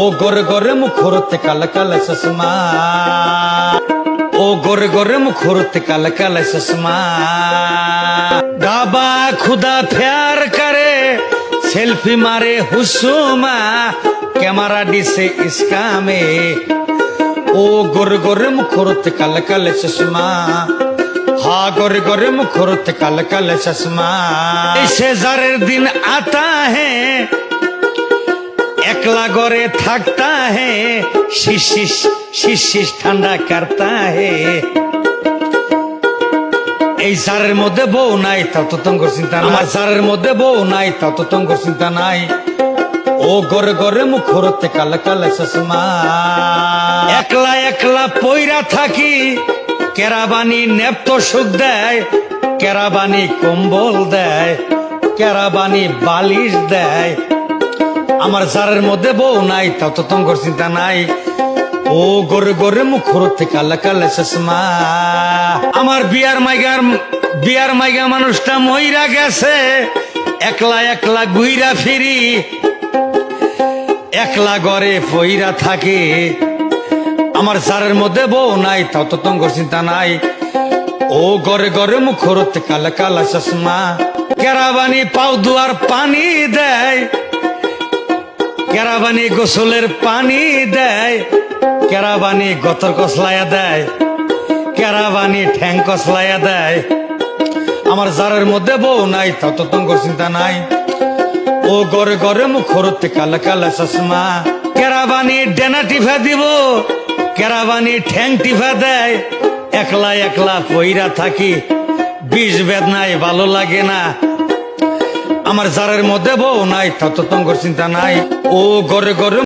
ও গরে গরে মুখরতে কালা কালা চশমা, ও গরে গরে মুখরতে কালা কালা চশমা। ডাবা খুদা প্যার করে সেলফি মারে হুসুমা, ক্যামেরা ডিসে ইসকামে। ও গরে গরে মুখরতে কালা কালা চশমা, हा गोरे गोरे मुखरते काला काला चश्मा। ऐसे जारेर दिन आता है, एकला गोरे थकता है, शीश शीश शीश ठंडा करता है। এই জারের মধ্যে বউ নাই তাও তো তোমার চিন্তা নাই, আমার জারের মধ্যে বউ নাই তাও তো তোমার চিন্তা নাই। ও গরে গরে মুখরতে কালা কালা চশমা। একলা একলা পইরা থাকি, কেরাবানি নেপ্ত সুখ দেয়, কেরাবানি কম্বল দেয়, কেরাবানি বালিশ দেয়। আমার জারের মধ্যে বউ নাই তাও তো তোমার চিন্তা নাই। ও গরে গরে মুখরতে কালা কালা চশমা। আমার বিয়ার মাইগা মানুষটা মইরা গেছে, একলা একলা গুইরা ফিরি, একলা ঘরে পইরা থাকে। আমার জারের মধ্যে বউ নাই তাও তো তোমার চিন্তা নাই। ও গরে গরে মুখরতে কালা কালা চশমা। কেরাবানি পাও দুয়ার পানি দেয়, কেরাবানি গোসলের পানি দেয়, কেরাবানি গতর কসলাইয়া দেয়, কেরাবানি ঠ্যাং কসলাইয়া দেয়। আমার জারের মধ্যে বউ নাই তাও তো তোমার চিন্তা নাই। ও গরে গরে মুখরতে কালা কালা চশমা। কেরাবানি ডেনা টিফা দিব, কেরাবানি ঠ্যাং টিফা দেয়, একলা একলা পইরা থাকি, বিষ বেদনায় ভালো লাগে না। আমার জারের মধ্যে বউ নাই তাও তো তোমার চিন্তা নাই। ও গরে গরে